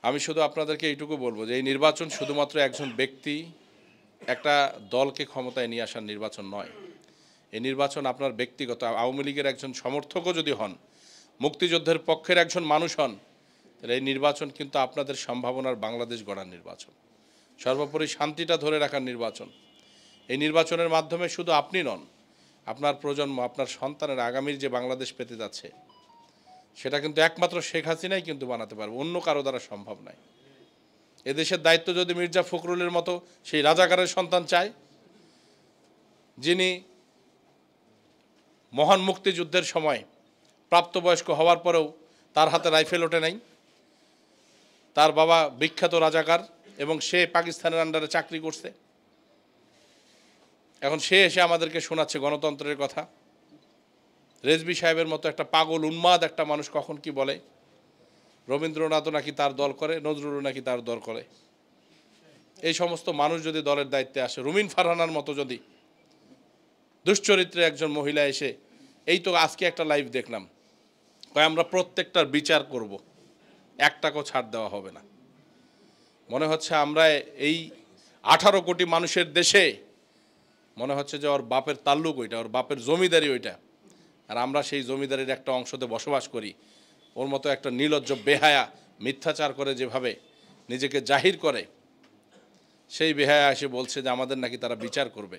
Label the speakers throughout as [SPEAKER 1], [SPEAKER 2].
[SPEAKER 1] আমি শুধু আপনাদেরকে এইটুকু বলবো যে এই নির্বাচন শুধুমাত্র একজন ব্যক্তি একটা দলকে ক্ষমতায় নিয়ে আসার নির্বাচন নয়। এই নির্বাচন আপনার ব্যক্তিগত আওয়ামী লীগের একজন সমর্থকও যদি হন, মুক্তিযুদ্ধের পক্ষের একজন মানুষ হন, তাহলে এই নির্বাচন কিন্তু আপনাদের সম্ভাবনার বাংলাদেশ গড়ার নির্বাচন, সর্বোপরি শান্তিটা ধরে রাখার নির্বাচন। এই নির্বাচনের মাধ্যমে শুধু আপনি নন, আপনার প্রজন্ম, আপনার সন্তানের আগামীর যে বাংলাদেশ পেতে যাচ্ছে, সেটা কিন্তু একমাত্র শেখ হাসিনাই কিন্তু বানাতে পারবে, অন্য কারো দ্বারা সম্ভব নয়। এদেশের দায়িত্ব যদি মির্জা ফখরুলের মতো সেই রাজাকারের সন্তান চায়, যিনি মহান মুক্তিযুদ্ধের সময় প্রাপ্তবয়স্ক হওয়ার পরেও তার হাতে রাইফেল ওঠে নাই, তার বাবা বিখ্যাত রাজাকার এবং সে পাকিস্তানের আন্ডারে চাকরি করছে, এখন সে এসে আমাদেরকে শোনাচ্ছে গণতন্ত্রের কথা। রেজভী সাহেবের মতো একটা পাগল উন্মাদ একটা মানুষ কখন কি বলে, রবীন্দ্রনাথও নাকি তার দল করে, নজরুলও নাকি তার দল করে। এই সমস্ত মানুষ যদি দলের দায়িত্বে আসে, রুমিন ফারহানার মতো যদি দুশ্চরিত্রে একজন মহিলা এসে, এই তো আজকে একটা লাইভ দেখলাম, কয় আমরা প্রত্যেকটার বিচার করব, একটাকেও ছাড় দেওয়া হবে না। মনে হচ্ছে আমরা এই 18 কোটি মানুষের দেশে মনে হচ্ছে যে ওর বাপের তাল্লুক ওইটা, ওর বাপের জমিদারি ওইটা, আর আমরা সেই জমিদারির একটা অংশতে বসবাস করি। ওর মতো একটা নির্লজ্জ বেহায়া মিথ্যাচার করে যেভাবে নিজেকে জাহির করে, সেই বেহায়া এসে বলছে যে আমাদের নাকি তারা বিচার করবে।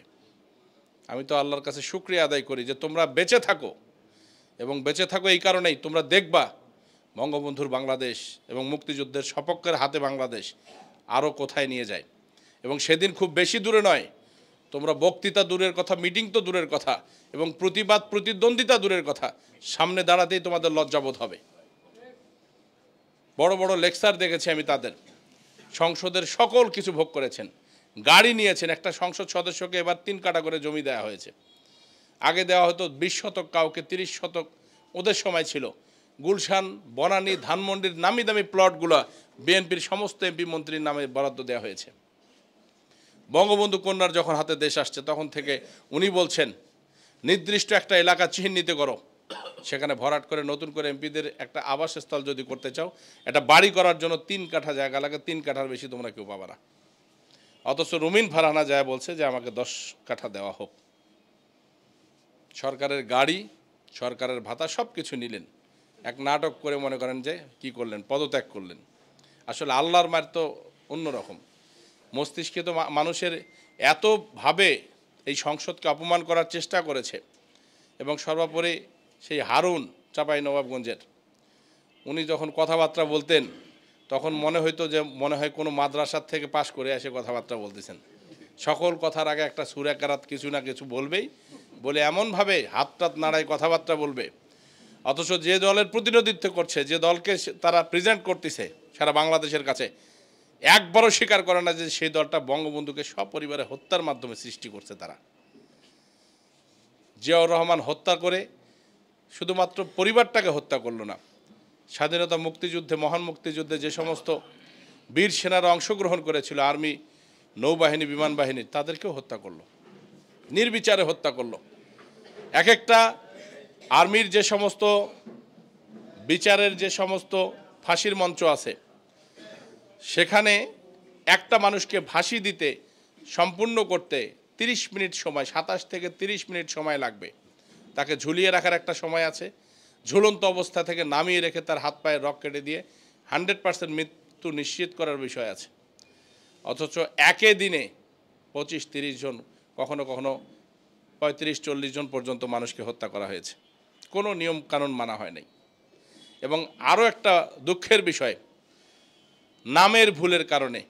[SPEAKER 1] আমি তো আল্লাহর কাছে শুকরিয়া আদায় করি যে তোমরা বেঁচে থাকো, এবং বেঁচে থাকো এই কারণেই তোমরা দেখবা বঙ্গবন্ধুর বাংলাদেশ এবং মুক্তিযুদ্ধের সপক্ষের হাতে বাংলাদেশ আরও কোথায় নিয়ে যায়। এবং সেদিন খুব বেশি দূরে নয়, তোমরা বক্তৃতা দূরের কথা, মিটিং তো দূরের কথা, এবং প্রতিবাদ প্রতিদ্বন্দ্বিতা দূরের কথা, সামনে দাঁড়াতেই তোমাদের লজ্জাবোধ হবে। বড় বড় লেকচার দেখেছি আমি তাদের, সংসদের সকল কিছু ভোগ করেছেন, গাড়ি নিয়েছেন। একটা সংসদ সদস্যকে এবার 3 কাঠা করে জমি দেওয়া হয়েছে, আগে দেওয়া হতো 20 শতক, কাউকে 30 শতক, ওদের সময় ছিল। গুলশান, বনানী, ধানমন্ডির নামি দামি প্লটগুলো বিএনপির সমস্ত এমপি মন্ত্রীর নামে বরাদ্দ দেওয়া হয়েছে। বঙ্গবন্ধু কন্যার যখন হাতে দেশ আসছে, তখন থেকে উনি বলছেন নির্দিষ্ট একটা এলাকা চিহ্নিত করো, সেখানে ভরাট করে নতুন করে এমপিদের একটা আবাসস্থল যদি করতে চাও, একটা বাড়ি করার জন্য 3 কাঠা জায়গা লাগে, 3 কাঠার বেশি তোমরা কেউ পাবা না। অথচ রুমিন ফারহানা যায় বলছে যে আমাকে 10 কাঠা দেওয়া হোক। সরকারের গাড়ি, সরকারের ভাতা সব কিছু নিলেন, এক নাটক করে মনে করেন যে কি করলেন, পদত্যাগ করলেন। আসলে আল্লাহর মার তো অন্যরকম। মস্তিষ্কে তো মানুষের এতভাবে এই সংসদকে অপমান করার চেষ্টা করেছে। এবং সর্বোপরি সেই হারুন, চাঁপাইনবাবগঞ্জের, উনি যখন কথাবার্তা বলতেন তখন মনে হইতো যে মনে হয় কোনো মাদ্রাসার থেকে পাশ করে এসে কথাবার্তা বলতেছেন। সকল কথার আগে একটা সুরাকারাত কিছু না কিছু বলবেই, বলে এমনভাবে হাত টাত নাড়ায় কথাবার্তা বলবে। অথচ যে দলের প্রতিনিধিত্ব করছে, যে দলকে তারা প্রেজেন্ট করতেছে সারা বাংলাদেশের কাছে, একবারও স্বীকার করে না যে সেই দলটা বঙ্গবন্ধুকে সপরিবারে হত্যার মাধ্যমে সৃষ্টি করছে। তারা জিয়াউর রহমান হত্যা করে শুধুমাত্র পরিবারটাকে হত্যা করলো না, স্বাধীনতা মুক্তিযুদ্ধে, মহান মুক্তিযুদ্ধে যে সমস্ত বীর সেনারা অংশগ্রহণ করেছিল, আর্মি, নৌবাহিনী, বিমান বাহিনী, তাদেরকেও হত্যা করলো, নির্বিচারে হত্যা করলো। এক একটা আর্মির যে সমস্ত বিচারের যে সমস্ত ফাঁসির মঞ্চ আছে, সেখানে একটা মানুষকে ফাঁসি দিতে সম্পূর্ণ করতে 30 মিনিট সময়, 27 থেকে 30 মিনিট সময় লাগবে। তাকে ঝুলিয়ে রাখার একটা সময় আছে, ঝুলন্ত অবস্থা থেকে নামিয়ে রেখে তার হাত পায়ে রক কেটে দিয়ে 100% মৃত্যু নিশ্চিত করার বিষয় আছে। অথচ একে দিনে 25-30 জন, কখনো কখনো 35-40 জন পর্যন্ত মানুষকে হত্যা করা হয়েছে, কোনো নিয়ম কানুন মানা হয় নাই। এবং আরও একটা দুঃখের বিষয়, নামের ভুলের কারণে,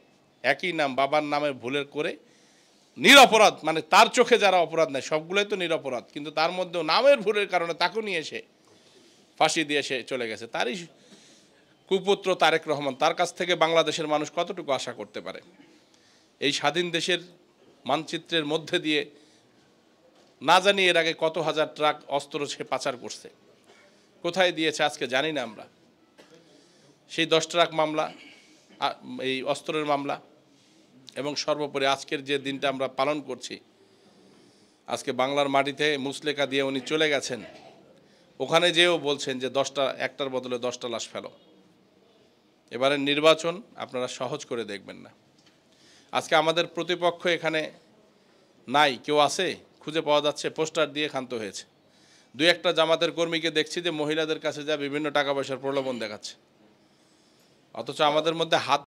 [SPEAKER 1] একই নাম, বাবার নামের ভুলের করে নিরপরাধ, মানে তার চোখে যারা অপরাধ নেয় সবগুলোই তো নিরপরাধ, কিন্তু তার মধ্যেও নামের ভুলের কারণে তাকেও নিয়ে এসে ফাঁসি দিয়ে সে চলে গেছে। তারই কুপুত্র তারেক রহমান, তার কাছ থেকে বাংলাদেশের মানুষ কতটুকু আশা করতে পারে? এই স্বাধীন দেশের মানচিত্রের মধ্যে দিয়ে না জানি এর আগে কত হাজার ট্রাক অস্ত্র সে পাচার করছে, কোথায় দিয়েছে আজকে জানি না আমরা। সেই 10 ট্রাক মামলা, এই অস্ত্রের মামলা, এবং সর্বোপরি আজকের যে দিনটা আমরা পালন করছি, আজকে বাংলার মাটিতে মুসলেকা দিয়ে উনি চলে গেছেন, ওখানে যেও বলছেন যে 10টা, একটার বদলে 10টা লাশ ফেলো। এবারের নির্বাচন আপনারা সহজ করে দেখবেন না। আজকে আমাদের প্রতিপক্ষ এখানে নাই, কেউ আছে খুঁজে পাওয়া যাচ্ছে, পোস্টার দিয়ে ক্ষান্ত হয়েছে। দুই একটা জামাতের কর্মীকে দেখছি যে মহিলাদের কাছে যা বিভিন্ন টাকা পয়সার প্রলোভন দেখাচ্ছে, অথচ আমাদের মধ্যে হাত